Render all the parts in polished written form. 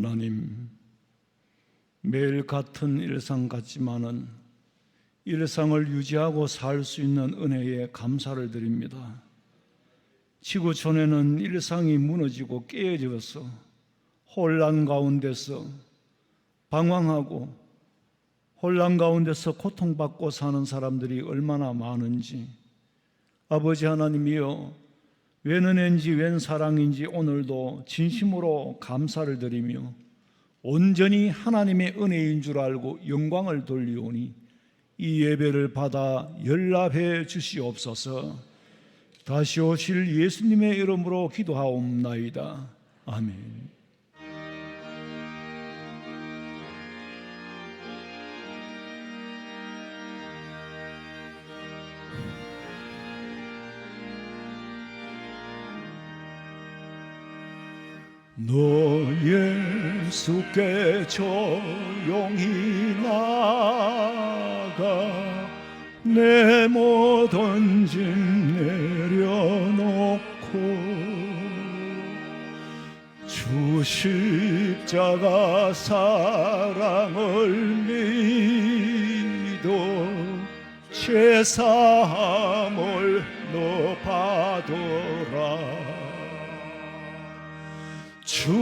하나님, 매일 같은 일상 같지만은 일상을 유지하고 살 수 있는 은혜에 감사를 드립니다. 지구촌에는 일상이 무너지고 깨어져서 혼란 가운데서 방황하고 혼란 가운데서 고통받고 사는 사람들이 얼마나 많은지, 아버지 하나님이여, 웬 은혜인지 웬 사랑인지 오늘도 진심으로 감사를 드리며 온전히 하나님의 은혜인 줄 알고 영광을 돌리오니 이 예배를 받아 연락해 주시옵소서. 다시 오실 예수님의 이름으로 기도하옵나이다. 아멘. 너 예수께 조용히 나가 내 모든 짐 내려놓고 주 십자가 사랑을 믿어 죄사함을 너 받으라. 주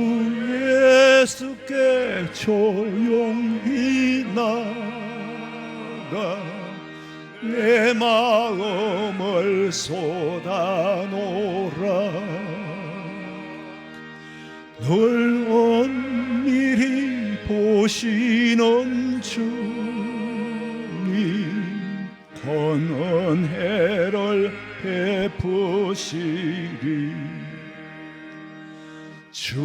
예수께 조용히 나가 내 마음을 쏟아놓으라. 널 엄밀히 보시는 주님 큰 은혜를 베푸시리. 주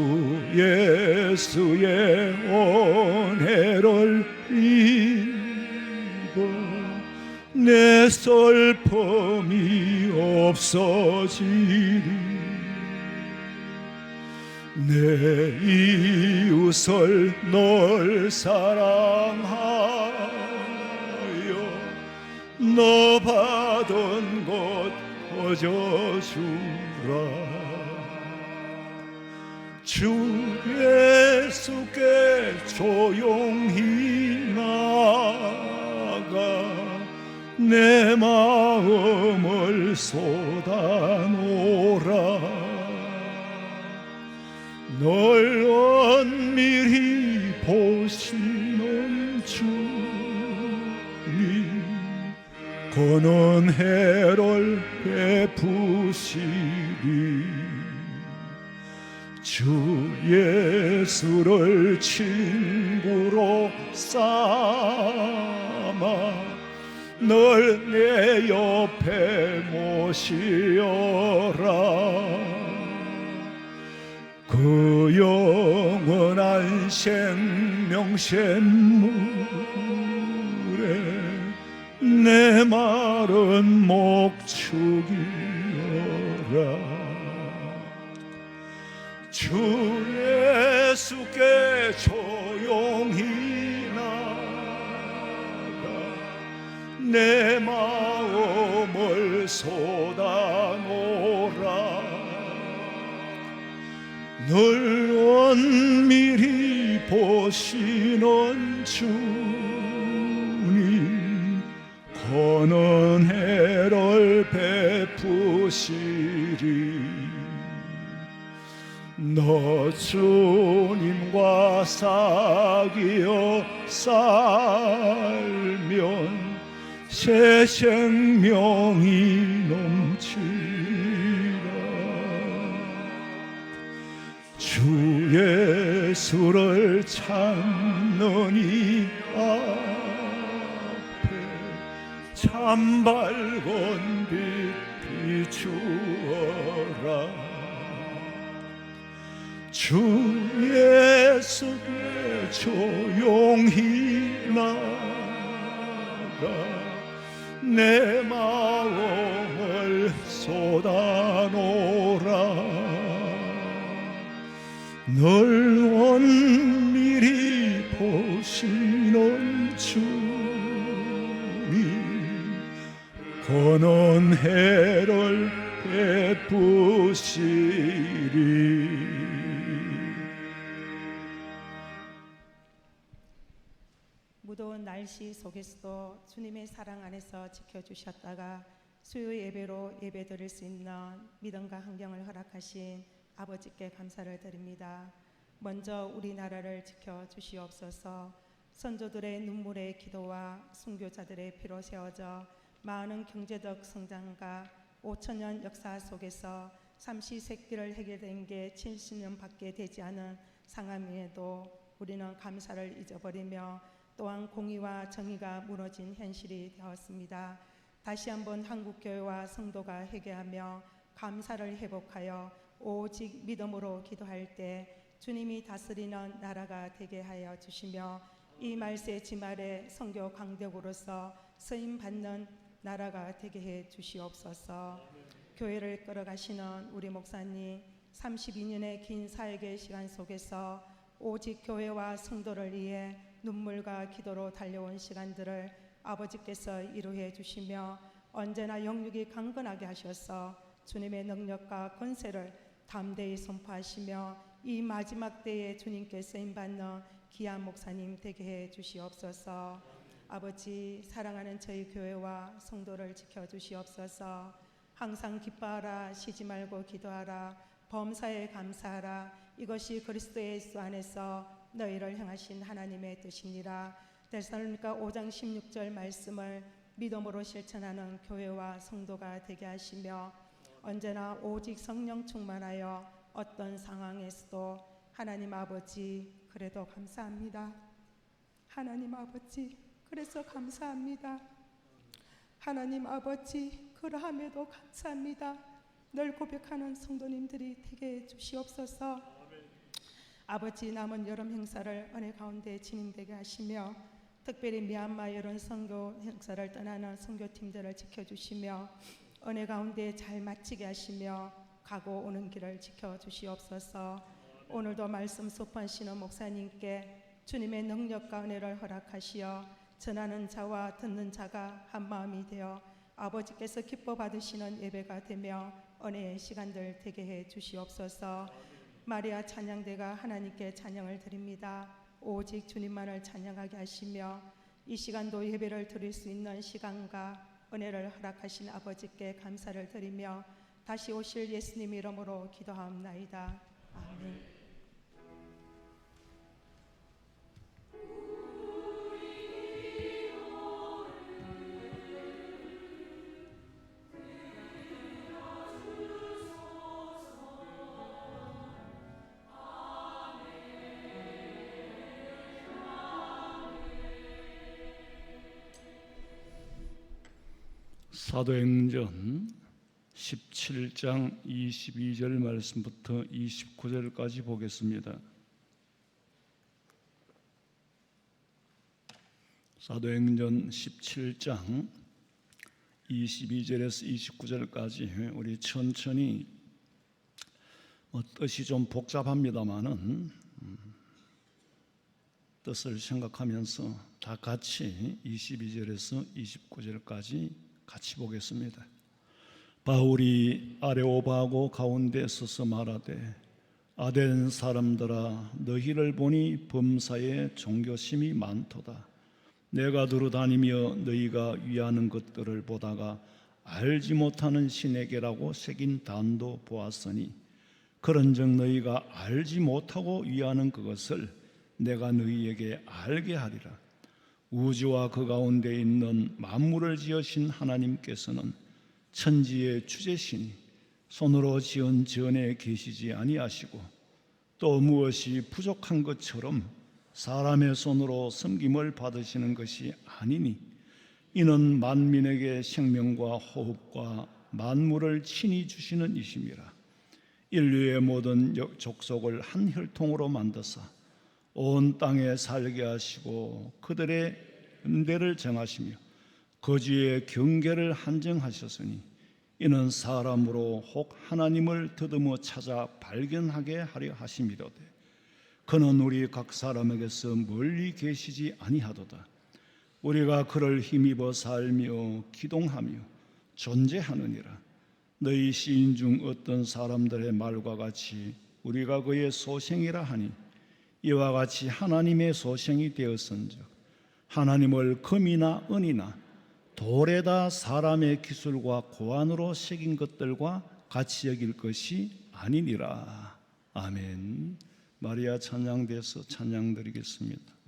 예수의 은혜를 입어 내 슬픔이 없어지리. 내 이웃을 널 사랑하여 너 받은 것 거저주라. 주 예수께 조용히 나가 내 마음을 쏟아놓으라. 널 엄밀히 보시는 주님 큰 은혜를 베푸시리. 주 예수를 친구로 삼아 널 내 옆에 모시어라. 그 영원한 생명 샘물에 내 마른 목 축이어라. 주 예수께 조용히 나가 내 마음을 쏟아놓으라. 널 엄밀히 보시는 주님 큰 은혜를 베푸시리. 너 주님과 사귀어 살면 새 생명이 넘치리라. 주 예수를 찾는 이 앞에 참 밝은 빛 비추어라. 주 예수께 조용히 나가 내 마음을 쏟아놓으라. 널 엄밀히 보시는 주님 큰 은혜를 베푸시리. 무더운 날씨 속에서도 주님의 사랑 안에서 지켜주셨다가 수요 예배로 예배드릴 수 있는 믿음과 환경을 허락하신 아버지께 감사를 드립니다. 먼저 우리나라를 지켜주시옵소서. 선조들의 눈물의 기도와 순교자들의 피로 세워져 많은 경제적 성장과 5천년 역사 속에서 삼시세끼를 해결된 게 70년 밖에 되지 않은 상황에도 우리는 감사를 잊어버리며 또한 공의와 정의가 무너진 현실이 되었습니다. 다시 한번 한국교회와 성도가 회개하며 감사를 회복하여 오직 믿음으로 기도할 때 주님이 다스리는 나라가 되게 하여 주시며 이 말세 지말에 선교 강대국으로서 쓰임받는 나라가 되게 해 주시옵소서. 교회를 끌어가시는 우리 목사님 32년의 긴 사역의 시간 속에서 오직 교회와 성도를 위해 눈물과 기도로 달려온 시간들을 아버지께서 이루해 주시며 언제나 영육이 강건하게 하셔서 주님의 능력과 권세를 담대히 선포하시며 이 마지막 때에 주님께 쓰임받는 귀한 목사님 되게 해 주시옵소서. 아버지, 사랑하는 저희 교회와 성도를 지켜주시옵소서. 항상 기뻐하라, 쉬지 말고 기도하라, 범사에 감사하라. 이것이 그리스도 예수 안에서 너희를 향하신 하나님의 뜻이니라. 데살로니가 5장 16절 말씀을 믿음으로 실천하는 교회와 성도가 되게 하시며 언제나 오직 성령 충만하여 어떤 상황에서도 하나님 아버지 그래도 감사합니다. 하나님 아버지 그래서 감사합니다. 하나님 아버지 그러함에도 감사합니다. 늘 고백하는 성도님들이 되게 해주시옵소서. 아버지, 남은 여름 행사를 은혜 가운데 진행되게 하시며 특별히 미얀마 여름 선교 행사를 떠나는 선교팀들을 지켜주시며 은혜 가운데 잘 마치게 하시며 가고 오는 길을 지켜주시옵소서. 오늘도 말씀 수업하시는 목사님께 주님의 능력과 은혜를 허락하시어 전하는 자와 듣는 자가 한 마음이 되어 아버지께서 기뻐 받으시는 예배가 되며 은혜의 시간들 되게 해 주시옵소서. 마리아 찬양대가 하나님께 찬양을 드립니다. 오직 주님만을 찬양하게 하시며 이 시간도 예배를 드릴 수 있는 시간과 은혜를 허락하신 아버지께 감사를 드리며 다시 오실 예수님 이름으로 기도하옵나이다. 아멘. 사도행전 17장 22절 말씀부터 29절까지 보겠습니다. 사도행전 17장 22절에서 29절까지 우리 천천히 뜻이 좀 복잡합니다마는 뜻을 생각하면서 다 같이 22절에서 29절까지 같이 보겠습니다. 바울이 아레오바고 가운데 서서 말하되 아덴 사람들아 너희를 보니 범사에 종교심이 많도다. 내가 두루 다니며 너희가 위하는 것들을 보다가 알지 못하는 신에게라고 새긴 단도 보았으니 그런즉 너희가 알지 못하고 위하는 그것을 내가 너희에게 알게 하리라. 우주와 그 가운데 있는 만물을 지으신 하나님께서는 천지의 주제시니 손으로 지은 전에 계시지 아니하시고 또 무엇이 부족한 것처럼 사람의 손으로 섬김을 받으시는 것이 아니니 이는 만민에게 생명과 호흡과 만물을 친히 주시는 이심이라. 인류의 모든 족속을 한 혈통으로 만드사 온 땅에 살게 하시고 그들의 은대를 정하시며 거주의 경계를 한정하셨으니 이는 사람으로 혹 하나님을 더듬어 찾아 발견하게 하려 하심이로되 그는 우리 각 사람에게서 멀리 계시지 아니하도다. 우리가 그를 힘입어 살며 기동하며 존재하느니라. 너희 시인 중 어떤 사람들의 말과 같이 우리가 그의 소생이라 하니 이와 같이 하나님의 소생이 되었은즉 하나님을 금이나 은이나 돌에다 사람의 기술과 고안으로 새긴 것들과 같이 여길 것이 아니니라. 아멘. 마리아 찬양대에서 찬양드리겠습니다.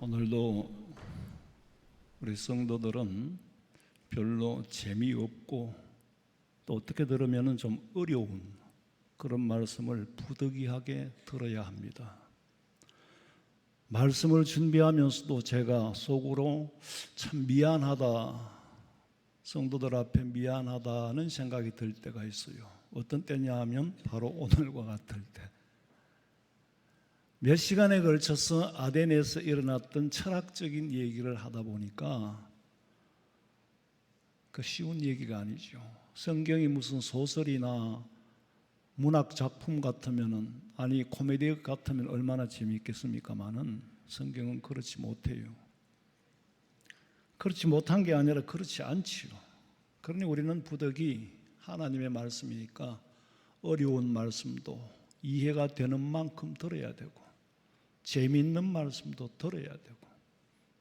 오늘도 우리 성도들은 별로 재미없고 또 어떻게 들으면 좀 어려운 그런 말씀을 부득이하게 들어야 합니다. 말씀을 준비하면서도 제가 속으로 참 미안하다, 성도들 앞에 미안하다는 생각이 들 때가 있어요. 어떤 때냐 하면 바로 오늘과 같을 때. 몇 시간에 걸쳐서 아덴에서 일어났던 철학적인 얘기를 하다 보니까 그 쉬운 얘기가 아니죠. 성경이 무슨 소설이나 문학 작품 같으면은, 아니 코미디 같으면 얼마나 재미있겠습니까마는 성경은 그렇지 못해요. 그렇지 못한 게 아니라 그렇지 않지요. 그러니 우리는 부득이 하나님의 말씀이니까 어려운 말씀도 이해가 되는 만큼 들어야 되고, 재미있는 말씀도 들어야 되고,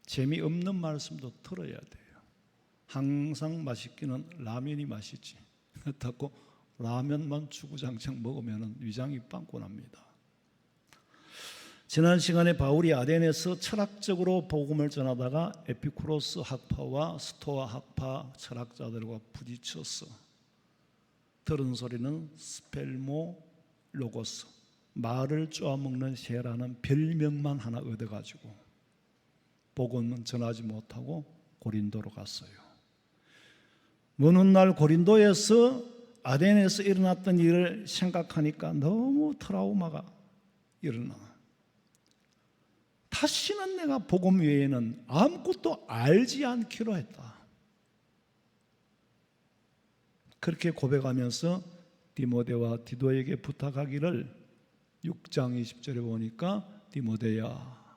재미없는 말씀도 들어야 돼요. 항상 맛있기는 라면이 맛있지. 그렇다고 라면만 주구장창 먹으면 위장이 빵꾸 납니다. 지난 시간에 바울이 아덴에서 철학적으로 복음을 전하다가 에피쿠로스 학파와 스토아 학파 철학자들과 부딪혔어. 들은 소리는 스펠모 로고스, 말을 쪼아먹는 새라는 별명만 하나 얻어가지고 복음은 전하지 못하고 고린도로 갔어요. 먼 훗날 고린도에서 아덴에서 일어났던 일을 생각하니까 너무 트라우마가 일어나. 다시는 내가 복음 외에는 아무것도 알지 않기로 했다. 그렇게 고백하면서 디모데와 디도에게 부탁하기를 6장 20절에 보니까 디모데야,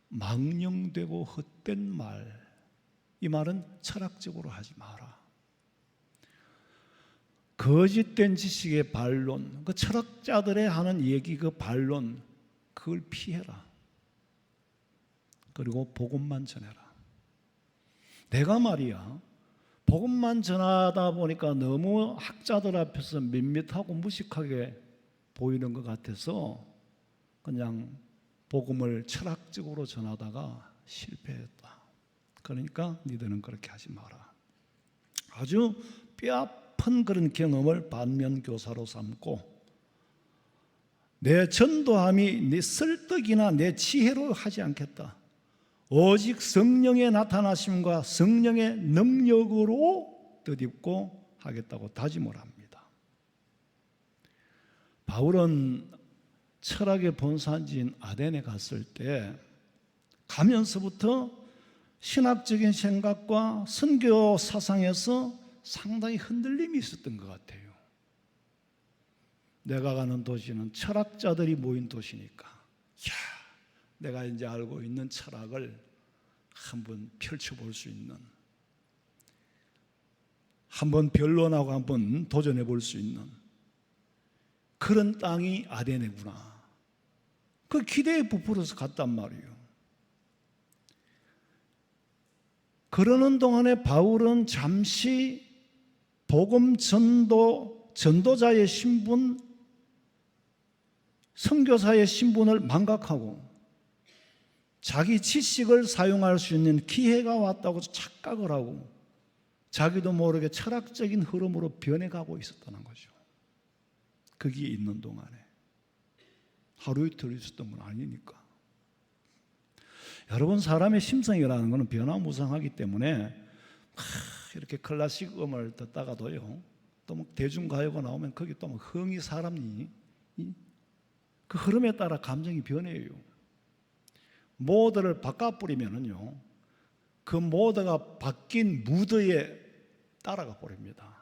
망령되고 헛된 말, 이 말은 철학적으로 하지 마라. 거짓된 지식의 반론, 그 철학자들의 하는 얘기, 그 반론, 그걸 피해라. 그리고 복음만 전해라. 내가 말이야, 복음만 전하다 보니까 너무 학자들 앞에서 밋밋하고 무식하게 보이는 것 같아서 그냥 복음을 철학적으로 전하다가 실패했다. 그러니까 니들은 그렇게 하지 마라. 아주 뼈아픈 그런 경험을 반면교사로 삼고, 내 전도함이 내 설득이나 내 지혜로 하지 않겠다. 오직 성령의 나타나심과 성령의 능력으로 뜻입고 하겠다고 다짐을 합니다. 바울은 철학의 본산지인 아덴에 갔을 때 가면서부터 신학적인 생각과 선교 사상에서 상당히 흔들림이 있었던 것 같아요. 내가 가는 도시는 철학자들이 모인 도시니까, 내가 이제 알고 있는 철학을 한번 펼쳐볼 수 있는, 한번 변론하고 한번 도전해 볼 수 있는 그런 땅이 아덴이구나. 그 기대에 부풀어서 갔단 말이에요. 그러는 동안에 바울은 잠시 복음 전도자의 신분, 선교사의 신분을 망각하고 자기 지식을 사용할 수 있는 기회가 왔다고 착각을 하고 자기도 모르게 철학적인 흐름으로 변해가고 있었다는 거죠. 거기에 있는 동안에 하루 이틀 있었던 건 아니니까. 여러분, 사람의 심성이라는 것은 변화무쌍하기 때문에 이렇게 클래식 음을 듣다가도요, 또 뭐 대중가요가 나오면 거기 또 흥이 사람이 그 흐름에 따라 감정이 변해요. 모드를 바꿔 뿌리면은요, 그 모드가 바뀐 무드에 따라가 버립니다.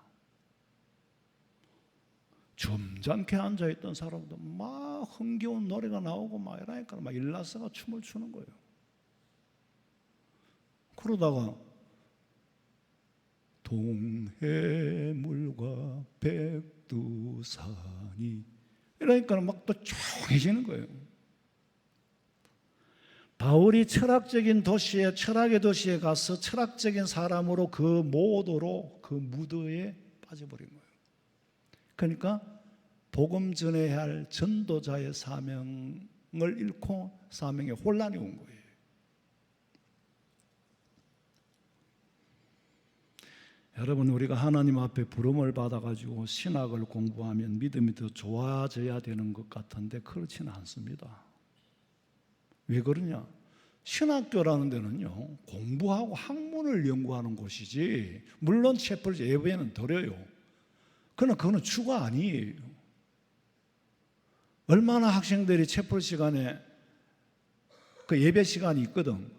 점잖게 앉아있던 사람도 막 흥겨운 노래가 나오고 막 이러니까 막 일나서가 춤을 추는 거예요. 그러다가 동해물과 백두산이 이러니까 막 또 조용해지는 거예요. 바울이 철학적인 도시에, 철학의 도시에 가서 철학적인 사람으로 그 모도로 그 무드에 빠져버린 거예요. 그러니까 복음 전해야 할 전도자의 사명을 잃고 사명에 혼란이 온 거예요. 여러분, 우리가 하나님 앞에 부름을 받아가지고 신학을 공부하면 믿음이 더 좋아져야 되는 것 같은데 그렇지는 않습니다. 왜 그러냐? 신학교라는 데는요, 공부하고 학문을 연구하는 곳이지, 물론 채플 예배는 드려요. 그러나 그거는 주가 아니에요. 얼마나 학생들이 채플 시간에 그 예배 시간이 있거든.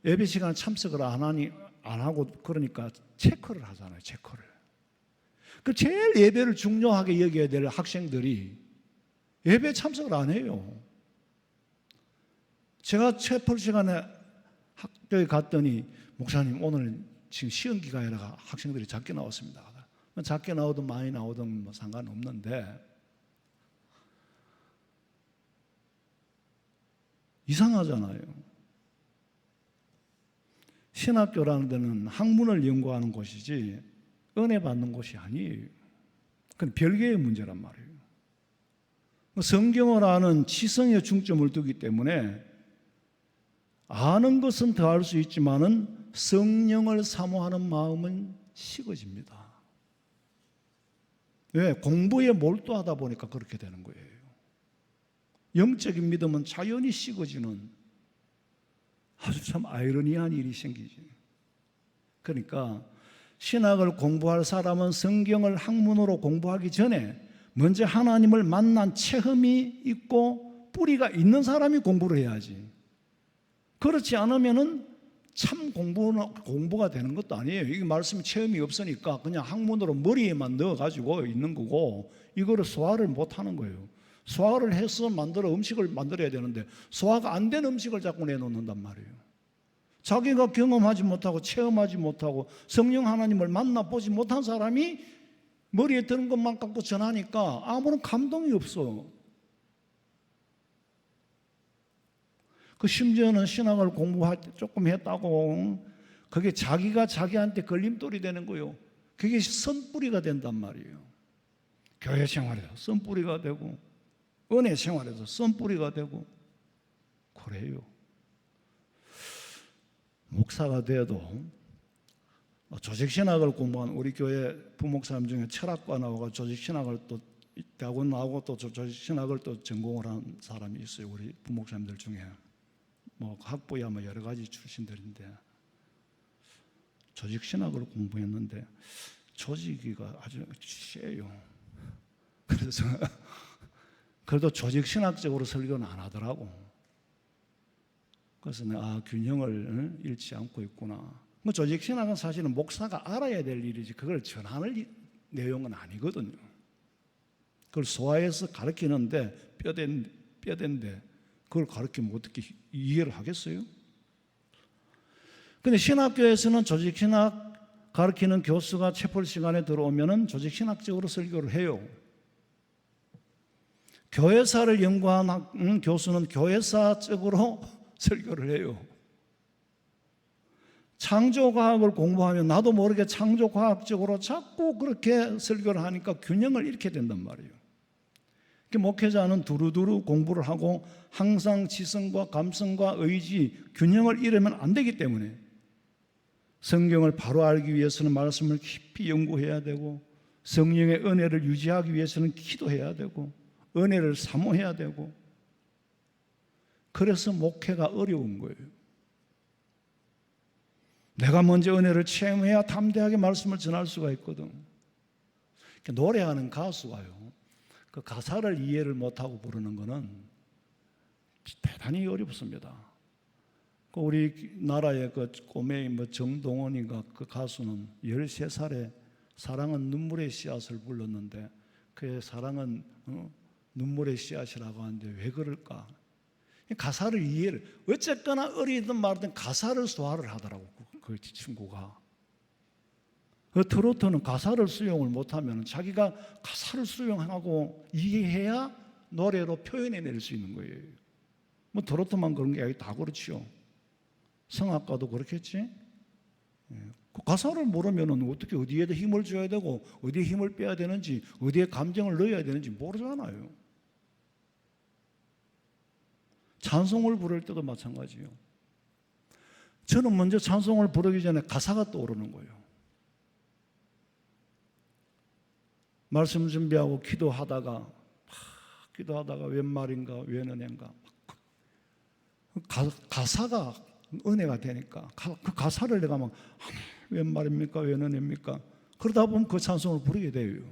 예배 시간에 참석을 안 하고 그러니까 체크를 하잖아요. 체크를. 그 제일 예배를 중요하게 여겨야 될 학생들이 예배 참석을 안 해요. 제가 채플 시간에 학교에 갔더니 목사님 오늘 지금 시험 기간이라 학생들이 작게 나왔습니다. 작게 나오든 많이 나오든 뭐 상관없는데 이상하잖아요. 신학교라는 데는 학문을 연구하는 곳이지 은혜 받는 곳이 아니에요. 그건 별개의 문제란 말이에요. 성경을 아는 지성에 중점을 두기 때문에 아는 것은 더할 수 있지만은 성령을 사모하는 마음은 식어집니다. 왜? 공부에 몰두하다 보니까 그렇게 되는 거예요. 영적인 믿음은 자연히 식어지는 아주 참 아이러니한 일이 생기지. 그러니까 신학을 공부할 사람은 성경을 학문으로 공부하기 전에 먼저 하나님을 만난 체험이 있고 뿌리가 있는 사람이 공부를 해야지. 그렇지 않으면은 참 공부가 되는 것도 아니에요. 이게 말씀이 체험이 없으니까 그냥 학문으로 머리에만 넣어가지고 있는 거고 이거를 소화를 못하는 거예요. 소화를 해서 음식을 만들어야 되는데 소화가 안 된 음식을 자꾸 내놓는단 말이에요. 자기가 경험하지 못하고 체험하지 못하고 성령 하나님을 만나보지 못한 사람이 머리에 드는 것만 갖고 전하니까 아무런 감동이 없어. 그 심지어는 신학을 공부할 때 조금 했다고 그게 자기가 자기한테 걸림돌이 되는 거예요. 그게 선뿌리가 된단 말이에요. 교회 생활에서 선뿌리가 되고 은혜 생활에서 선뿌리가 되고 그래요. 목사가 돼도 조직신학을 공부한 우리 교회 부목사님 중에 철학과 나오고 조직신학을 또 대학원 나오고 또 조직신학을 또 전공을 한 사람이 있어요. 우리 부목사님들 중에 뭐 학부야 뭐 여러 가지 출신들인데 조직신학을 공부했는데 조직이가 아주 세요. 그래서 그래도 조직신학적으로 설교는 안 하더라고. 그래서 내가 균형을 잃지 않고 있구나. 조직신학은 사실은 목사가 알아야 될 일이지 그걸 전하는 내용은 아니거든요. 그걸 소화해서 가르치는데 뼈대인데 그걸 가르치면 어떻게 이해를 하겠어요? 근데 신학교에서는 조직신학 가르치는 교수가 채플 시간에 들어오면은 조직신학적으로 설교를 해요. 교회사를 연구하는 교수는 교회사적으로 설교를 해요. 창조과학을 공부하면 나도 모르게 창조과학적으로 자꾸 그렇게 설교를 하니까 균형을 잃게 된단 말이에요. 목회자는 두루두루 공부를 하고 항상 지성과 감성과 의지, 균형을 잃으면 안 되기 때문에 성경을 바로 알기 위해서는 말씀을 깊이 연구해야 되고 성령의 은혜를 유지하기 위해서는 기도해야 되고 은혜를 사모해야 되고 그래서 목회가 어려운 거예요. 내가 먼저 은혜를 체험해야 담대하게 말씀을 전할 수가 있거든. 노래하는 가수가요. 그 가사를 이해를 못하고 부르는 거는 대단히 어렵습니다. 우리 나라의 그 꼬매인 정동원인가 그 가수는 13살에 사랑은 눈물의 씨앗을 불렀는데 그의 사랑은 눈물의 씨앗이라고 하는데 왜 그럴까? 가사를 이해를 어쨌거나 어리든 말든 가사를 소화를 하더라고 그 친구가. 그 트로트는 가사를 수용을 못하면 자기가 가사를 수용하고 이해해야 노래로 표현해낼 수 있는 거예요. 뭐 트로트만 그런 게 아니고 다 그렇지요. 성악가도 그렇겠지. 그 가사를 모르면 어떻게 어디에다 힘을 줘야 되고 어디에 힘을 빼야 되는지 어디에 감정을 넣어야 되는지 모르잖아요. 찬송을 부를 때도 마찬가지예요. 저는 먼저 찬송을 부르기 전에 가사가 떠오르는 거예요. 말씀 준비하고 기도하다가 웬 말인가 웬 은혜인가 가사가 은혜가 되니까 그 가사를 내가 막 웬 말입니까 웬 은혜입니까 그러다 보면 그 찬송을 부르게 돼요.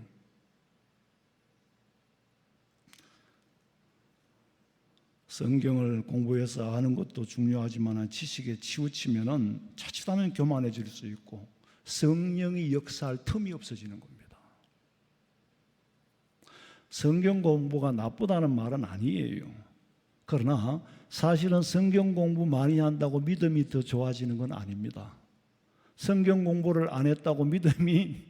성경을 공부해서 아는 것도 중요하지만 지식에 치우치면은 자칫하면 교만해질 수 있고 성령이 역사할 틈이 없어지는 겁니다. 성경 공부가 나쁘다는 말은 아니에요. 그러나 사실은 성경 공부 많이 한다고 믿음이 더 좋아지는 건 아닙니다. 성경 공부를 안 했다고 믿음이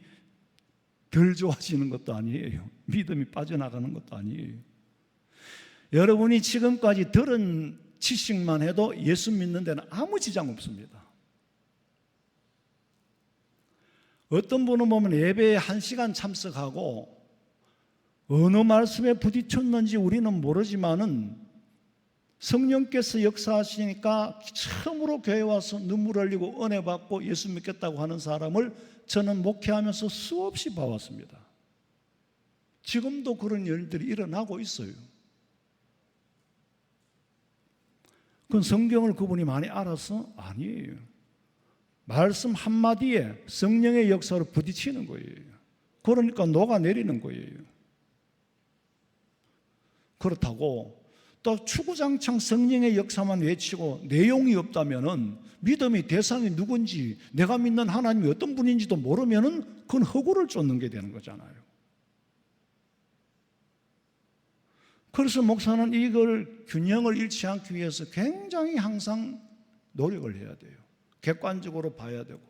덜 좋아지는 것도 아니에요. 믿음이 빠져나가는 것도 아니에요. 여러분이 지금까지 들은 지식만 해도 예수 믿는 데는 아무 지장 없습니다. 어떤 분은 보면 예배에 1시간 참석하고 어느 말씀에 부딪혔는지 우리는 모르지만은 성령께서 역사하시니까 처음으로 교회 와서 눈물 흘리고 은혜 받고 예수 믿겠다고 하는 사람을 저는 목회하면서 수없이 봐왔습니다. 지금도 그런 일들이 일어나고 있어요. 그건 성경을 그분이 많이 알아서? 아니에요. 말씀 한마디에 성령의 역사로 부딪히는 거예요. 그러니까 녹아내리는 거예요. 그렇다고 또 추구장창 성령의 역사만 외치고 내용이 없다면은 믿음의 대상이 누군지 내가 믿는 하나님이 어떤 분인지도 모르면은 그건 허구를 쫓는 게 되는 거잖아요. 그래서 목사는 이걸 균형을 잃지 않기 위해서 굉장히 항상 노력을 해야 돼요. 객관적으로 봐야 되고.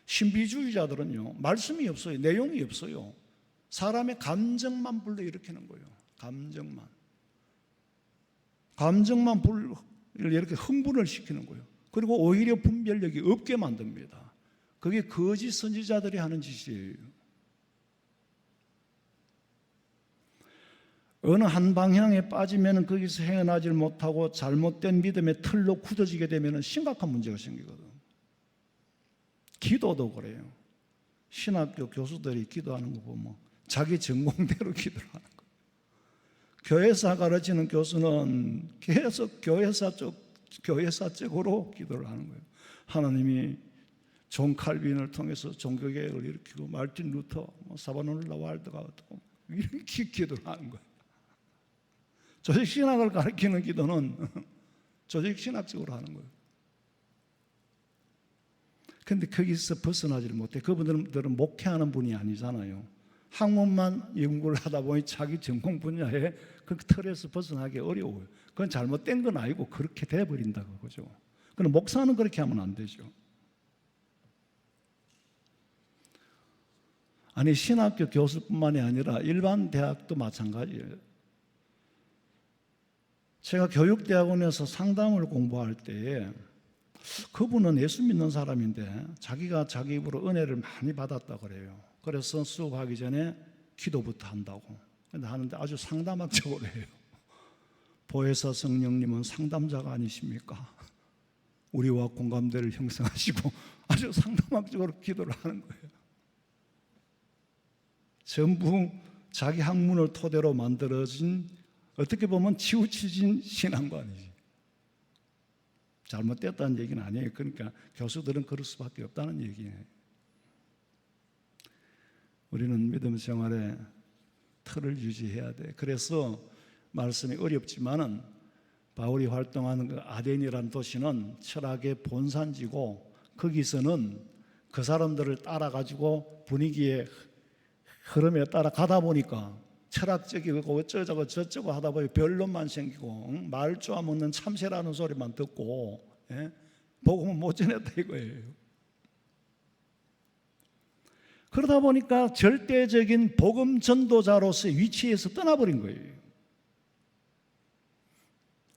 신비주의자들은요, 말씀이 없어요. 내용이 없어요. 사람의 감정만 불러일으키는 거예요. 감정만 이렇게 흥분을 시키는 거예요. 그리고 오히려 분별력이 없게 만듭니다. 그게 거짓 선지자들이 하는 짓이에요. 어느 한 방향에 빠지면 거기서 헤어나질 못하고 잘못된 믿음의 틀로 굳어지게 되면 심각한 문제가 생기거든. 기도도 그래요. 신학교 교수들이 기도하는 거 보면 자기 전공대로 기도를 하는 거예요. 교회사 가르치는 교수는 계속 교회사적으로 기도를 하는 거예요. 하나님이 존 칼빈을 통해서 종교개혁을 일으키고 마르틴 루터, 사바놀라 와일드가 이렇게 기도를 하는 거예요. 조직신학을 가르치는 기도는 조직신학적으로 하는 거예요. 그런데 거기서 벗어나지를 못해. 그분들은 목회하는 분이 아니잖아요. 학문만 연구를 하다 보니 자기 전공 분야에 그 틀에서 벗어나기 어려워요. 그건 잘못된 건 아니고 그렇게 돼버린다고 그죠. 그럼 목사는 그렇게 하면 안 되죠. 아니 신학교 교수뿐만이 아니라 일반 대학도 마찬가지예요. 제가 교육대학원에서 상담을 공부할 때에 그분은 예수 믿는 사람인데 자기가 자기 입으로 은혜를 많이 받았다 그래요. 그래서 수업하기 전에 기도부터 한다고. 근데 하는데 아주 상담학적으로 해요. 보혜사 성령님은 상담자가 아니십니까? 우리와 공감대를 형성하시고 아주 상담학적으로 기도를 하는 거예요. 전부 자기 학문을 토대로 만들어진 어떻게 보면 치우쳐진 신앙관이지. 잘못됐다는 얘기는 아니에요. 그러니까 교수들은 그럴 수밖에 없다는 얘기예요. 우리는 믿음 생활에 틀을 유지해야 돼. 그래서 말씀이 어렵지만은 바울이 활동하는 그 아덴이라는 도시는 철학의 본산지고 거기서는 그 사람들을 따라가지고 분위기의 흐름에 따라 가다 보니까 철학적이고 어쩌고 저쩌고 하다 보니 변론만 생기고 말 쪼아먹는 참새라는 소리만 듣고 복음은 못 전했다 이거예요. 그러다 보니까 절대적인 복음 전도자로서의 위치에서 떠나버린 거예요.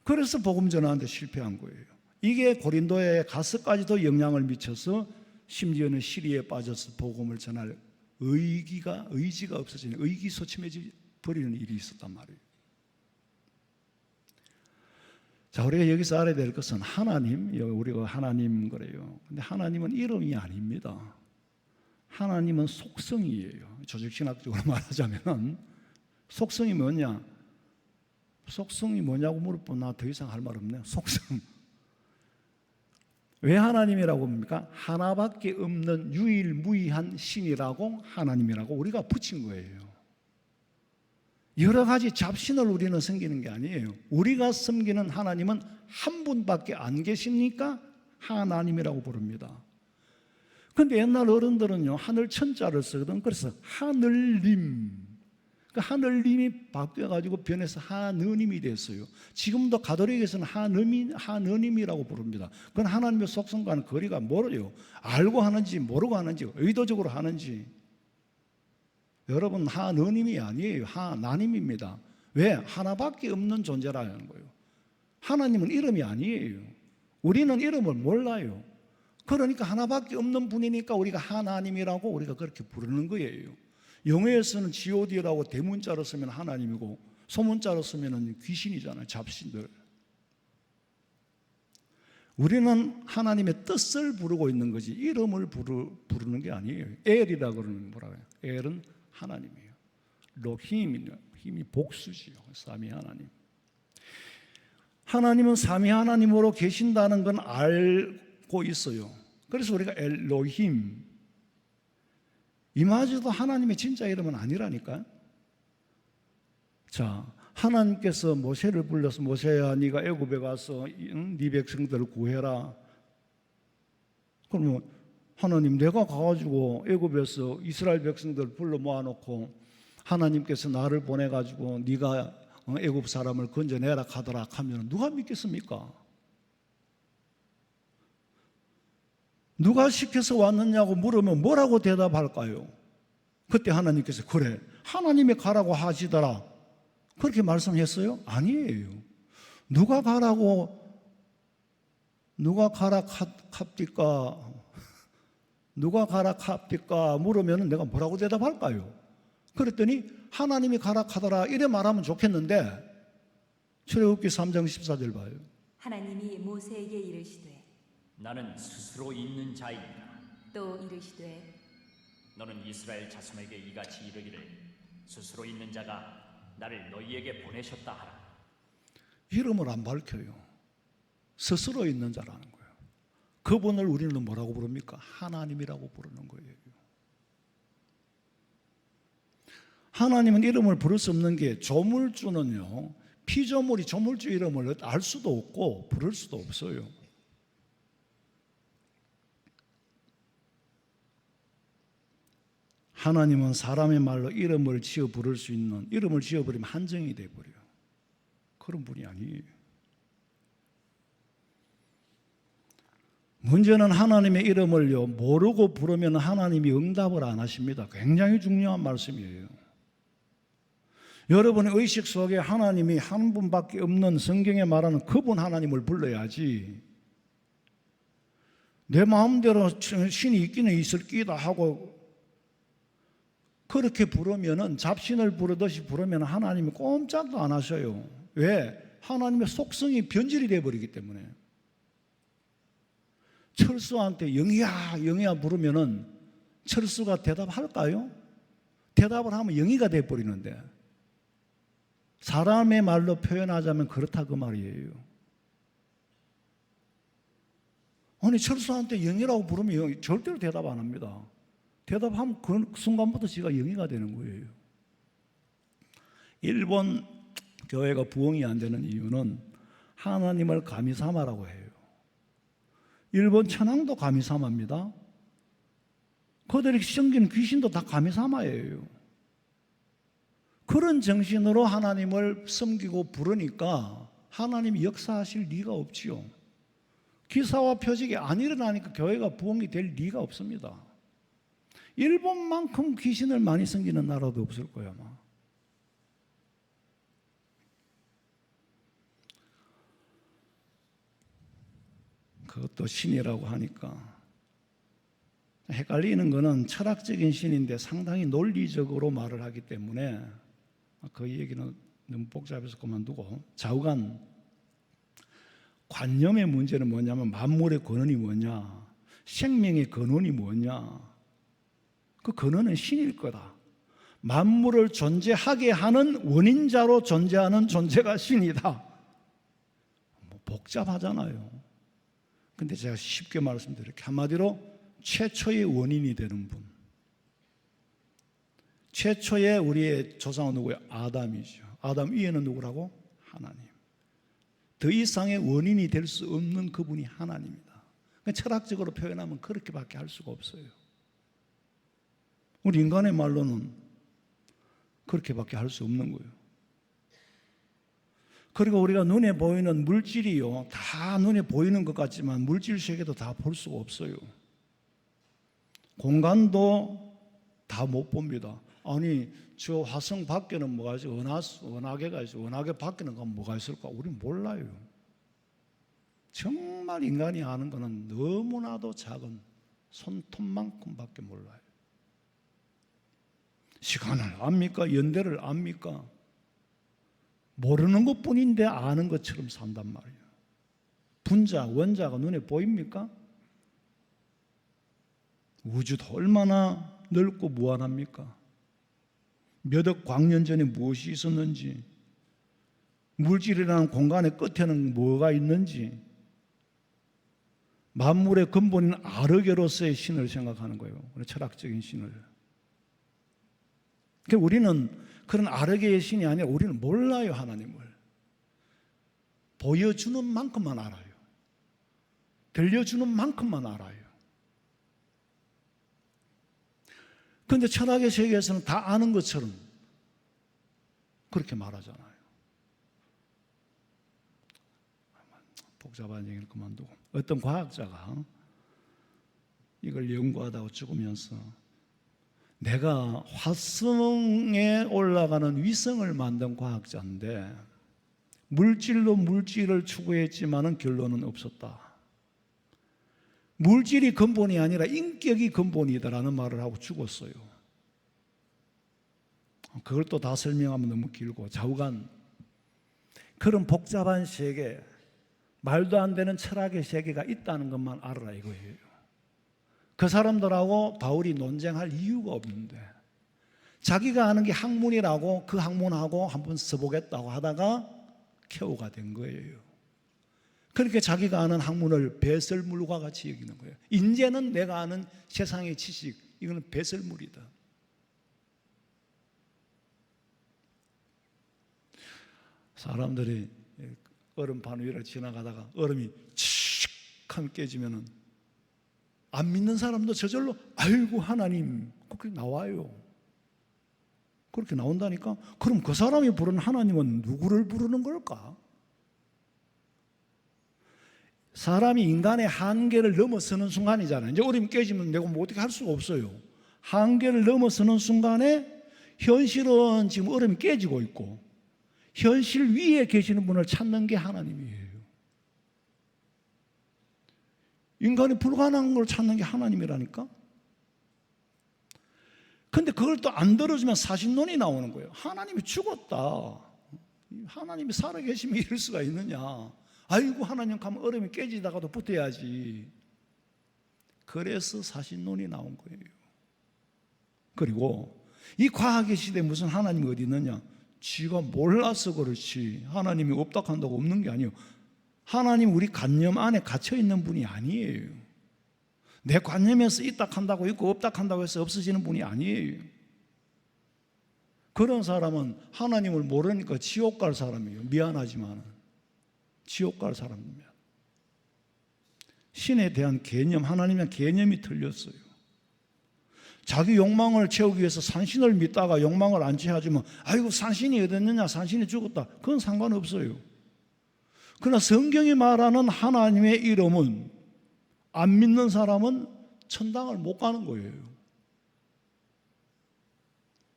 그래서 복음 전하는데 실패한 거예요. 이게 고린도에 가서까지도 영향을 미쳐서 심지어는 시리에 빠져서 복음을 전할 의지가 없어지는 의기소침해져 버리는 일이 있었단 말이에요. 자, 우리가 여기서 알아야 될 것은 하나님, 우리가 하나님 그래요. 근데 하나님은 이름이 아닙니다. 하나님은 속성이에요. 조직신학적으로 말하자면 속성이 뭐냐? 속성이 뭐냐고 물어보면 나 더 이상 할 말 없네요. 속성. 왜 하나님이라고 합니까? 하나밖에 없는 유일무이한 신이라고 하나님이라고 우리가 붙인 거예요. 여러 가지 잡신을 우리는 섬기는 게 아니에요. 우리가 섬기는 하나님은 한 분밖에 안 계십니까? 하나님이라고 부릅니다. 그런데 옛날 어른들은요 하늘 천자를 쓰거든. 그래서 하늘님, 그 하늘님이 바뀌어가지고 변해서 하느님이 됐어요. 지금도 가톨릭에서는 하느님이라고 부릅니다. 그건 하나님의 속성과는 거리가 멀어요. 알고 하는지 모르고 하는지 의도적으로 하는지. 여러분 하느님이 아니에요. 하나님입니다. 왜? 하나밖에 없는 존재라는 거예요. 하나님은 이름이 아니에요. 우리는 이름을 몰라요. 그러니까 하나밖에 없는 분이니까 우리가 하나님이라고 우리가 그렇게 부르는 거예요. 영어에서는 God라고 대문자로 쓰면 하나님이고 소문자로 쓰면 귀신이잖아요. 잡신들. 우리는 하나님의 뜻을 부르고 있는 거지 이름을 부르는 게 아니에요. 엘이라 그러는 뭐라고 해요? 엘은 하나님이에요. 로힘이 힘이 복수지요. 삼위 하나님. 하나님은 삼위 하나님으로 계신다는 건 알고 있어요. 그래서 우리가 엘로힘 이마저도 하나님의 진짜 이름은 아니라니까요. 자, 하나님께서 모세를 불러서 모세야 네가 애굽에 가서 네 백성들을 구해라. 그러면 하나님 내가 가가지고 애굽에서 이스라엘 백성들을 불러 모아놓고 하나님께서 나를 보내가지고 네가 애굽 사람을 건져내라 하더라 하면 누가 믿겠습니까? 누가 시켜서 왔느냐고 물으면 뭐라고 대답할까요? 그때 하나님께서 그래 하나님이 가라고 하시더라 그렇게 말씀했어요? 아니에요. 누가 가라 캅디까 누가 가라 캅디까 물으면 내가 뭐라고 대답할까요? 그랬더니 하나님이 가라 하더라 이래 말하면 좋겠는데 출애굽기 3장 14절 봐요. 하나님이 모세에게 이르시되 나는 스스로 있는 자이니라. 또 이르시되 너는 이스라엘 자손에게 이같이 이르기를 스스로 있는 자가 나를 너희에게 보내셨다 하라. 이름을 안 밝혀요. 스스로 있는 자라는 거예요. 그분을 우리는 뭐라고 부릅니까? 하나님이라고 부르는 거예요. 하나님은 이름을 부를 수 없는 게 조물주는요. 피조물이 조물주 이름을 알 수도 없고 부를 수도 없어요. 하나님은 사람의 말로 이름을 지어 부를 수 있는 이름을 지어버리면 한정이 돼버려요. 그런 분이 아니에요. 문제는 하나님의 이름을요 모르고 부르면 하나님이 응답을 안 하십니다. 굉장히 중요한 말씀이에요. 여러분의 의식 속에 하나님이 한 분밖에 없는 성경에 말하는 그분 하나님을 불러야지 내 마음대로 신이 있기는 있을 끼다 하고 그렇게 부르면은 잡신을 부르듯이 부르면 하나님이 꼼짝도 안 하셔요. 왜? 하나님의 속성이 변질이 되어버리기 때문에. 철수한테 영희야 영희야 부르면은 철수가 대답할까요? 대답을 하면 영희가 되어버리는데 사람의 말로 표현하자면 그렇다 그 말이에요. 아니 철수한테 영희라고 부르면 영희 절대로 대답 안 합니다. 대답하면 그 순간부터 지가 영이가 되는 거예요. 일본 교회가 부흥이 안 되는 이유는 하나님을 가미사마라고 해요. 일본 천황도 가미사마입니다. 그들이 섬기는 귀신도 다 가미사마예요. 그런 정신으로 하나님을 섬기고 부르니까 하나님이 역사하실 리가 없지요. 기사와 표적이 안 일어나니까 교회가 부흥이 될 리가 없습니다. 일본만큼 귀신을 많이 섬기는 나라도 없을 거야 아마. 그것도 신이라고 하니까 헷갈리는 거는 철학적인 신인데 상당히 논리적으로 말을 하기 때문에 그 얘기는 너무 복잡해서 그만두고 좌우간 관념의 문제는 뭐냐면 만물의 근원이 뭐냐 생명의 근원이 뭐냐 그 근원은 신일 거다. 만물을 존재하게 하는 원인자로 존재하는 존재가 신이다. 뭐 복잡하잖아요. 근데 제가 쉽게 말씀드릴게요. 한마디로 최초의 원인이 되는 분. 최초의 우리의 조상은 누구예요? 아담이죠. 아담 위에는 누구라고? 하나님. 더 이상의 원인이 될 수 없는 그분이 하나님이다. 그러니까 철학적으로 표현하면 그렇게밖에 할 수가 없어요. 우리 인간의 말로는 그렇게밖에 할 수 없는 거예요. 그리고 우리가 눈에 보이는 물질이요, 다 눈에 보이는 것 같지만 물질 세계도 다 볼 수가 없어요. 공간도 다 못 봅니다. 아니 저 화성 밖에는 뭐가 있어? 은하계가 있어. 은하계 밖에는 뭐가 있을까? 우린 몰라요. 우린 정말 인간이 아는 것은 너무나도 작은 손톱만큼밖에 몰라요. 시간을 압니까? 연대를 압니까? 모르는 것뿐인데 아는 것처럼 산단 말이에요. 분자, 원자가 눈에 보입니까? 우주도 얼마나 넓고 무한합니까? 몇 억 광년 전에 무엇이 있었는지, 물질이라는 공간의 끝에는 뭐가 있는지, 만물의 근본인 아르게로서의 신을 생각하는 거예요. 철학적인 신을. 그러니까 우리는 그런 아르게의 신이 아니라 우리는 몰라요, 하나님을. 보여주는 만큼만 알아요. 들려주는 만큼만 알아요. 그런데 철학의 세계에서는 다 아는 것처럼 그렇게 말하잖아요. 복잡한 얘기를 그만두고, 어떤 과학자가 이걸 연구하다가 죽으면서 내가 화성에 올라가는 위성을 만든 과학자인데 물질로 물질을 추구했지만은 결론은 없었다. 물질이 근본이 아니라 인격이 근본이다라는 말을 하고 죽었어요. 그걸 또 다 설명하면 너무 길고 좌우간 그런 복잡한 세계, 말도 안 되는 철학의 세계가 있다는 것만 알아라 이거예요. 그 사람들하고 바울이 논쟁할 이유가 없는데 자기가 아는 게 학문이라고 그 학문하고 한번 써보겠다고 하다가 켜우가 된 거예요. 그렇게 자기가 아는 학문을 배설물과 같이 여기는 거예요. 이제는 내가 아는 세상의 지식, 이거는 배설물이다. 사람들이 얼음판 위를 지나가다가 얼음이 칙 하면 깨지면은 안 믿는 사람도 저절로 아이고 하나님 그렇게 나와요. 그렇게 나온다니까. 그럼 그 사람이 부르는 하나님은 누구를 부르는 걸까? 사람이 인간의 한계를 넘어서는 순간이잖아요. 이제 얼음이 깨지면 내가 뭐 어떻게 할 수가 없어요. 한계를 넘어서는 순간에 현실은 지금 얼음이 깨지고 있고 현실 위에 계시는 분을 찾는 게 하나님이에요. 인간이 불가능한 걸 찾는 게 하나님이라니까. 근데 그걸 또 안 들어주면 사신론이 나오는 거예요. 하나님이 죽었다. 하나님이 살아계시면 이럴 수가 있느냐. 아이고 하나님 가면 얼음이 깨지다가도 붙어야지. 그래서 사신론이 나온 거예요. 그리고 이 과학의 시대에 무슨 하나님이 어디 있느냐. 지가 몰라서 그렇지 하나님이 없다 한다고 없는 게 아니에요. 하나님 우리 관념 안에 갇혀 있는 분이 아니에요. 내 관념에서 있다 한다고 있고 없다 한다고 해서 없어지는 분이 아니에요. 그런 사람은 하나님을 모르니까 지옥 갈 사람이에요. 미안하지만 지옥 갈 사람입니다. 신에 대한 개념, 하나님에 대한 개념이 틀렸어요. 자기 욕망을 채우기 위해서 산신을 믿다가 욕망을 안 채워주면 아이고 산신이 어딨느냐, 산신이 죽었다. 그건 상관없어요. 그러나 성경이 말하는 하나님의 이름은 안 믿는 사람은 천당을 못 가는 거예요.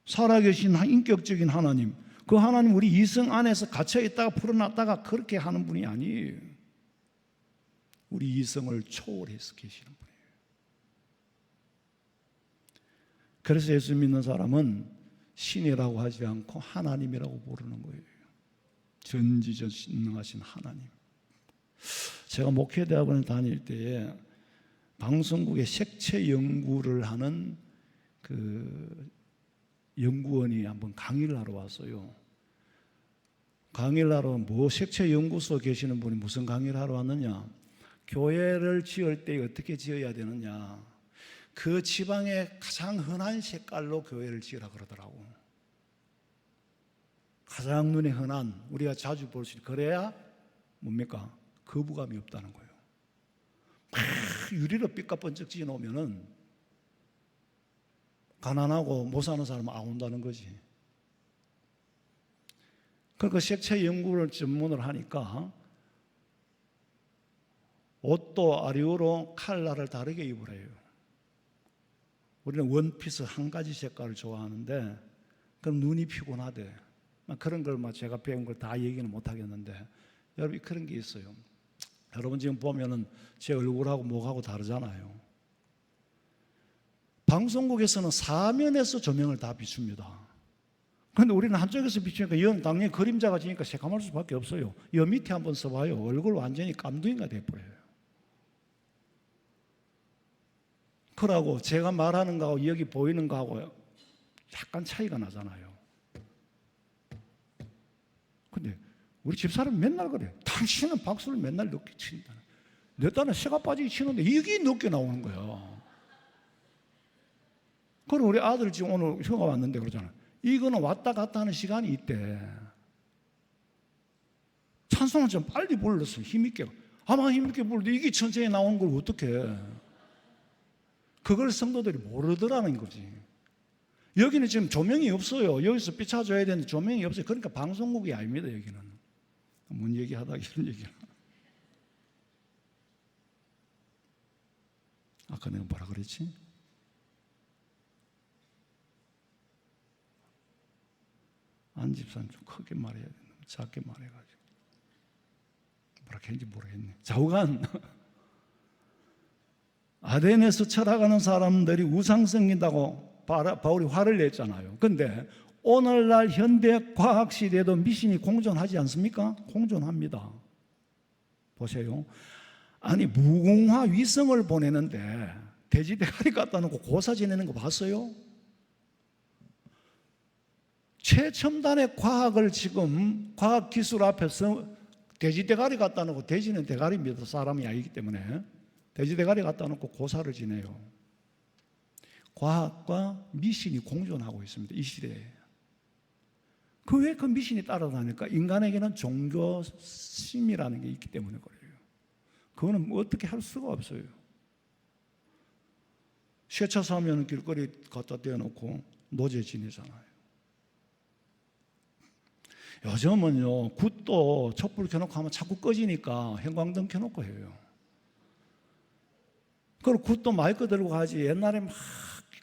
살아계신 인격적인 하나님, 그 하나님 우리 이성 안에서 갇혀있다가 풀어놨다가 그렇게 하는 분이 아니에요. 우리 이성을 초월해서 계시는 분이에요. 그래서 예수 믿는 사람은 신이라고 하지 않고 하나님이라고 부르는 거예요. 전지전능하신 하나님. 제가 목회대학원에 다닐 때에 방송국에 색채 연구를 하는 그 연구원이 한번 강의를 하러 왔어요. 강의를 하러 색채 연구소 계시는 분이 무슨 강의를 하러 왔느냐. 교회를 지을 때 어떻게 지어야 되느냐. 그 지방의 가장 흔한 색깔로 교회를 지으라 그러더라고. 가장 눈에 흔한 우리가 자주 볼 수 있는 그래야 뭡니까? 거부감이 없다는 거예요. 막 유리로 삐까번쩍 지어놓으면은 가난하고 못 사는 사람은 안 온다는 거지. 그러니까 색채 연구를 전문으로 하니까 옷도 아리오로 컬러를 다르게 입으래요. 우리는 원피스 한 가지 색깔을 좋아하는데 그럼 눈이 피곤하대. 그런 걸 제가 배운 걸 다 얘기는 못 하겠는데 여러분 그런 게 있어요. 여러분 지금 보면은 제 얼굴하고 목하고 다르잖아요. 방송국에서는 사면에서 조명을 다 비춥니다. 그런데 우리는 한쪽에서 비추니까 이건 당연히 그림자가 지니까 새까말 수밖에 없어요. 이 밑에 한번 써봐요. 얼굴 완전히 깜둥이가 돼버려요. 그러고 제가 말하는 거하고 여기 보이는 거하고 약간 차이가 나잖아요. 근데 우리 집사람이 맨날 그래. 당신은 박수를 맨날 늦게 친다. 내 딸은 새가 빠지게 치는데 이게 늦게 나오는 거야. 그리고 우리 아들 지금 오늘 휴가 왔는데 그러잖아. 이거는 왔다 갔다 하는 시간이 있대. 찬송을 좀 빨리 불렀어. 힘있게. 아마 힘있게 불러도 이게 천천히 나오는 걸 어떡해. 그걸 성도들이 모르더라는 거지. 여기는 지금 조명이 없어요. 여기서 비춰줘야 되는데 조명이 없어요. 그러니까 방송국이 아닙니다. 여기는. 뭔 얘기하다 이런 얘기를. 아까 내가 뭐라 그랬지? 안 집사는 좀 크게 말해야 되나? 작게 말해가지고 뭐라 했는지 모르겠네. 좌우간 아덴에서 철학하는 사람들이 우상 섬긴다고 바울이 화를 냈잖아요. 그런데 오늘날 현대 과학 시대에도 미신이 공존하지 않습니까? 공존합니다. 보세요. 아니 무공화 위성을 보내는데 돼지 대가리 갖다 놓고 고사 지내는 거 봤어요? 최첨단의 과학을 지금 과학 기술 앞에서 돼지 대가리 갖다 놓고, 돼지는 대가리입니다. 사람이 아니기 때문에 돼지 대가리 갖다 놓고 고사를 지내요. 과학과 미신이 공존하고 있습니다. 이 시대에. 왜 그 미신이 따라다니까? 인간에게는 종교심이라는 게 있기 때문에 그래요. 그거는 뭐 어떻게 할 수가 없어요. 쇠차 사면 길거리 갖다 대놓고 노제 지내잖아요. 요즘은요, 굿도 촛불 켜놓고 하면 자꾸 꺼지니까 형광등 켜놓고 해요. 그리고 굿도 마이크 들고 가지. 옛날에 막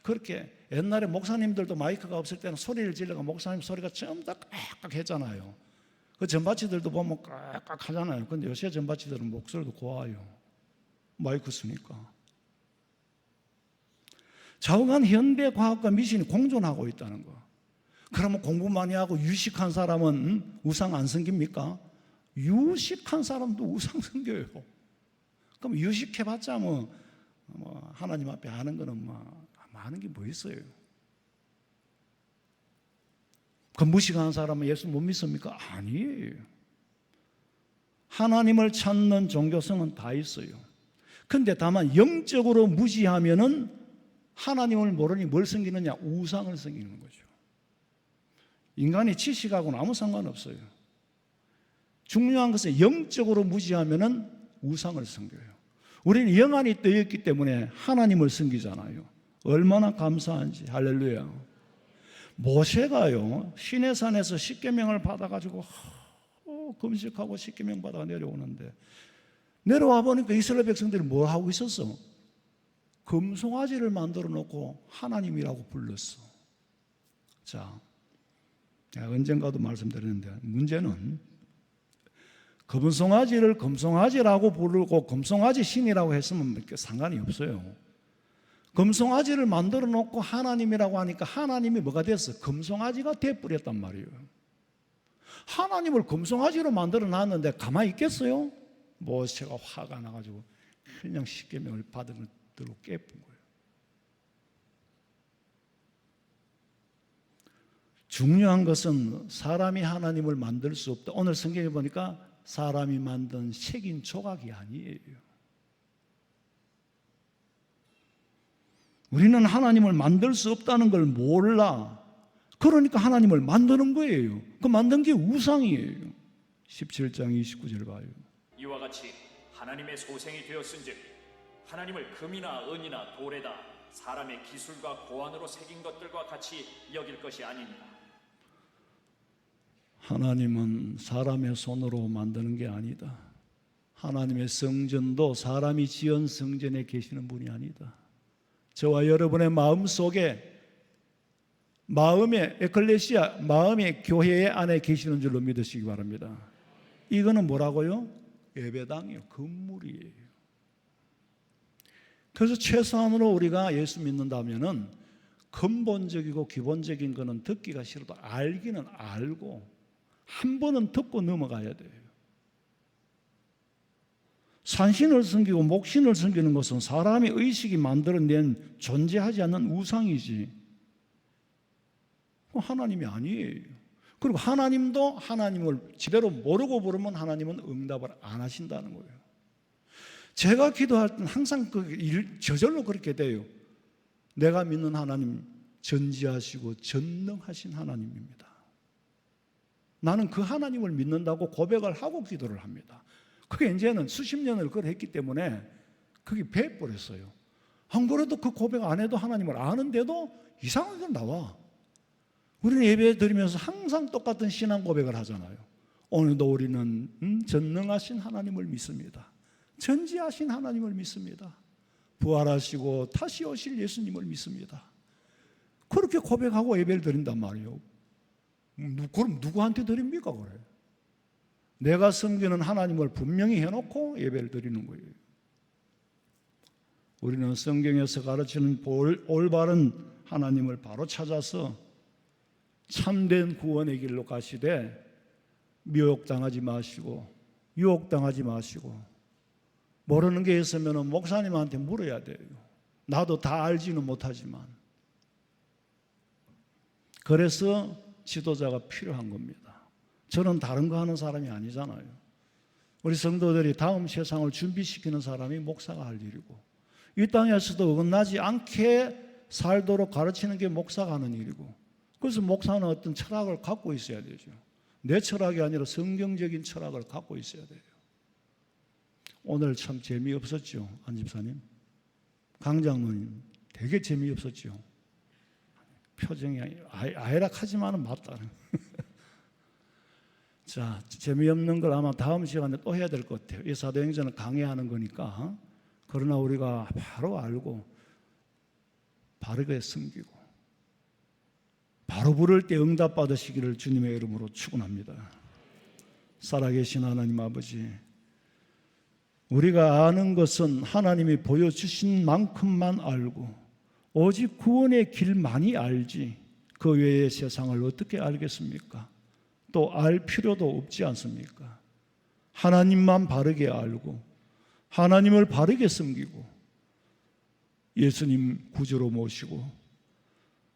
그렇게, 옛날에 목사님들도 마이크가 없을 때는 소리를 질러가 목사님 소리가 전부 다 깍깍 했잖아요. 그 전바치들도 보면 깍깍 하잖아요. 근데 요새 전바치들은 목소리도 고와요. 마이크 쓰니까. 좌우간 현대 과학과 미신이 공존하고 있다는 거. 그러면 공부 많이 하고 유식한 사람은 우상 안 섬깁니까? 유식한 사람도 우상 섬겨요. 그럼 유식해봤자 뭐 하나님 앞에 하는 거는 많은 게 뭐 있어요? 그 무식한 사람은 예수 못 믿습니까? 아니에요. 하나님을 찾는 종교성은 다 있어요. 근데 다만 영적으로 무지하면은 하나님을 모르니 뭘 섬기느냐? 우상을 섬기는 거죠. 인간이 지식하고는 아무 상관없어요. 중요한 것은 영적으로 무지하면은 우상을 섬겨요. 우리는 영안이 떠있기 때문에 하나님을 섬기잖아요. 얼마나 감사한지. 할렐루야. 모세가요, 시내산에서 십계명을 받아가지고 금식하고 십계명 받아 내려오는데, 내려와 보니까 이스라엘 백성들이 뭐 하고 있었어? 금송아지를 만들어 놓고 하나님이라고 불렀어. 자, 내가 언젠가도 말씀드렸는데, 문제는 금송아지를 금송아지라고 부르고 금송아지 신이라고 했으면 상관이 없어요. 금송아지를 만들어 놓고 하나님이라고 하니까 하나님이 뭐가 됐어? 금송아지가 돼버렸단 말이에요. 하나님을 금송아지로 만들어 놨는데 가만히 있겠어요? 모세가 화가 나가지고 그냥 십계명을 받은 걸 들고 깨뿐 거예요. 중요한 것은 사람이 하나님을 만들 수 없다. 오늘 성경에 보니까 사람이 만든 색인 조각이 아니에요. 우리는 하나님을 만들 수 없다는 걸 몰라. 그러니까 하나님을 만드는 거예요. 그 만든 게 우상이에요. 17장 29절 봐요. 이와 같이 하나님의 소생이 되었은즉 하나님을 금이나 은이나 돌에다 사람의 기술과 고안으로 새긴 것들과 같이 여길 것이 아니니라. 하나님은 사람의 손으로 만드는 게 아니다. 하나님의 성전도 사람이 지은 성전에 계시는 분이 아니다. 저와 여러분의 마음 속에, 마음의 에클레시아, 마음의 교회 안에 계시는 줄로 믿으시기 바랍니다. 이거는 뭐라고요? 예배당이에요. 건물이에요. 그래서 최소한으로 우리가 예수 믿는다면은 근본적이고 기본적인 거는 듣기가 싫어도 알기는 알고 한 번은 듣고 넘어가야 돼요. 산신을 섬기고 목신을 섬기는 것은 사람의 의식이 만들어낸 존재하지 않는 우상이지 하나님이 아니에요. 그리고 하나님도 하나님을 제대로 모르고 부르면 하나님은 응답을 안 하신다는 거예요. 제가 기도할 때는 항상 저절로 그렇게 돼요. 내가 믿는 하나님 전지하시고 전능하신 하나님입니다. 나는 그 하나님을 믿는다고 고백을 하고 기도를 합니다. 그게 이제는 수십 년을 그걸 했기 때문에 그게 배버렸어요. 안 그래도 그 고백 안 해도 하나님을 아는데도 이상하게 나와. 우리는 예배 드리면서 항상 똑같은 신앙 고백을 하잖아요. 오늘도 우리는 전능하신 하나님을 믿습니다. 전지하신 하나님을 믿습니다. 부활하시고 다시 오실 예수님을 믿습니다. 그렇게 고백하고 예배를 드린단 말이에요. 그럼 누구한테 드립니까? 그래? 내가 섬기는 하나님을 분명히 해놓고 예배를 드리는 거예요. 우리는 성경에서 가르치는 올바른 하나님을 바로 찾아서 참된 구원의 길로 가시되 미혹당하지 마시고 유혹당하지 마시고 모르는 게 있으면 목사님한테 물어야 돼요. 나도 다 알지는 못하지만. 그래서 지도자가 필요한 겁니다. 저는 다른 거 하는 사람이 아니잖아요. 우리 성도들이 다음 세상을 준비시키는 사람이 목사가 할 일이고 이 땅에서도 어긋나지 않게 살도록 가르치는 게 목사가 하는 일이고 그래서 목사는 어떤 철학을 갖고 있어야 되죠. 내 철학이 아니라 성경적인 철학을 갖고 있어야 돼요. 오늘 참 재미없었죠, 안 집사님? 강장로님 되게 재미없었죠. 표정이 아이락하지만은 맞다는. 자, 재미없는 걸 아마 다음 시간에 또 해야 될 것 같아요. 이 사도행전을 강의하는 거니까. 그러나 우리가 바로 알고 바르게 섬기고 바로 부를 때 응답 받으시기를 주님의 이름으로 축원합니다. 살아계신 하나님 아버지, 우리가 아는 것은 하나님이 보여주신 만큼만 알고 오직 구원의 길만이 알지 그 외의 세상을 어떻게 알겠습니까? 또 알 필요도 없지 않습니까? 하나님만 바르게 알고 하나님을 바르게 섬기고 예수님 구주로 모시고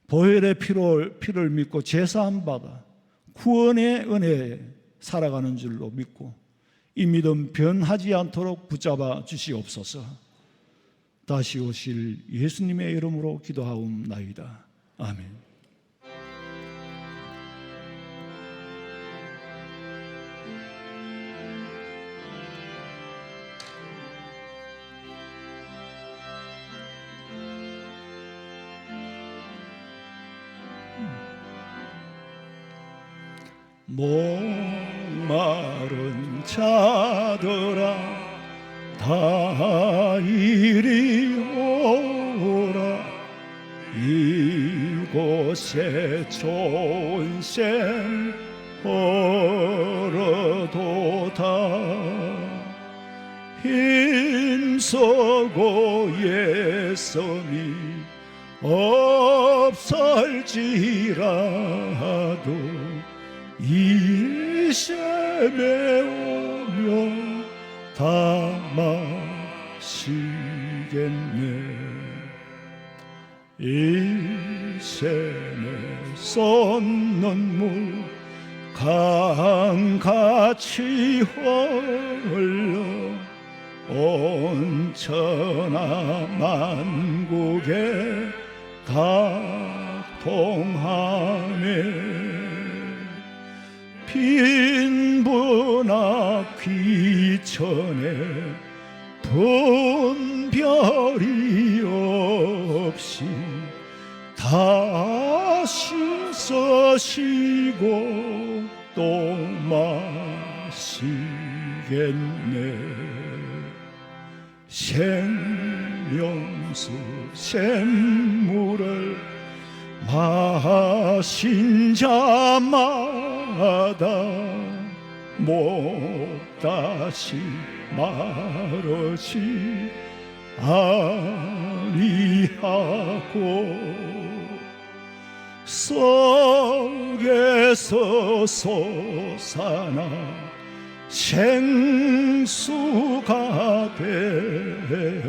보혈의 피를 믿고 제사함 받아 구원의 은혜에 살아가는 줄로 믿고 이 믿음 변하지 않도록 붙잡아 주시옵소서. 다시 오실 예수님의 이름으로 기도하옵나이다. 아멘. 목마른 자들아 다 이리 오라 이곳에 좋은 샘 얼어도다 힘쓰고 예섬이 없을지라도 이 샘에 오며 다 마시겠네. 이 샘에 솟는 물 강같이 흘러 온 천하 만국에 다 통하네. 빈부나 귀천에 분별이 없이 다 씻으시고 또 마시겠네. 생명수 샘물을 마신 자마다 못 다시 말하지 아니하고 속에서 솟아나 생수가 되어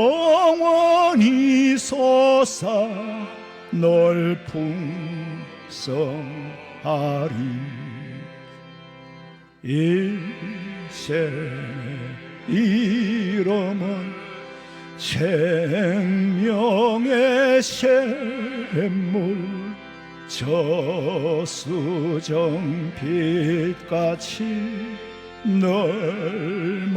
영원히 솟아 넓풍성하리. 일생의 이름은 생명의 샘물 저수정빛같이 널막도다.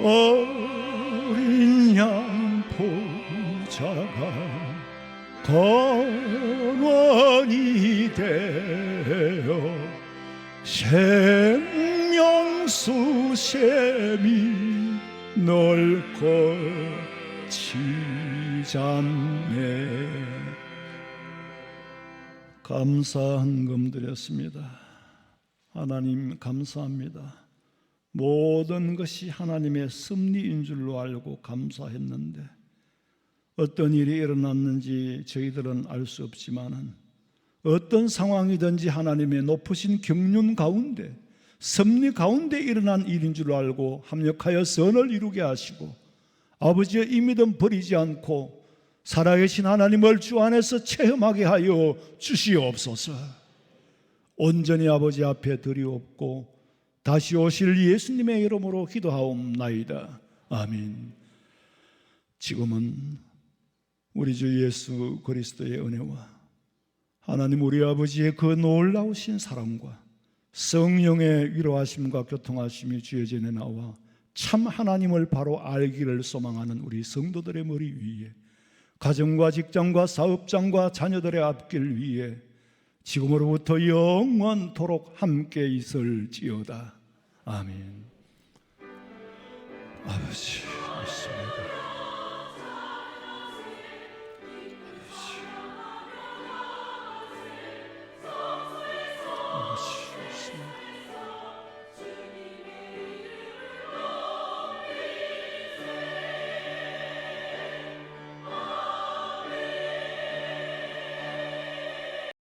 어린 양 보좌가 건원이 되어 생명수 샘이 널 거치잖네. 감사헌금 드렸습니다. 하나님 감사합니다. 모든 것이 하나님의 섭리인 줄로 알고 감사했는데 어떤 일이 일어났는지 저희들은 알 수 없지만은 어떤 상황이든지 하나님의 높으신 경륜 가운데 섭리 가운데 일어난 일인 줄 알고 합력하여 선을 이루게 하시고 아버지의 이 믿음 버리지 않고 살아계신 하나님을 주 안에서 체험하게 하여 주시옵소서. 온전히 아버지 앞에 드리옵고 다시 오실 예수님의 이름으로 기도하옵나이다. 아멘. 지금은 우리 주 예수 그리스도의 은혜와 하나님 우리 아버지의 그 놀라우신 사랑과 성령의 위로하심과 교통하심이 주의 전에 나와 참 하나님을 바로 알기를 소망하는 우리 성도들의 머리 위에 가정과 직장과 사업장과 자녀들의 앞길 위에 지금으로부터 영원토록 함께 있을지어다. 아멘. 아버지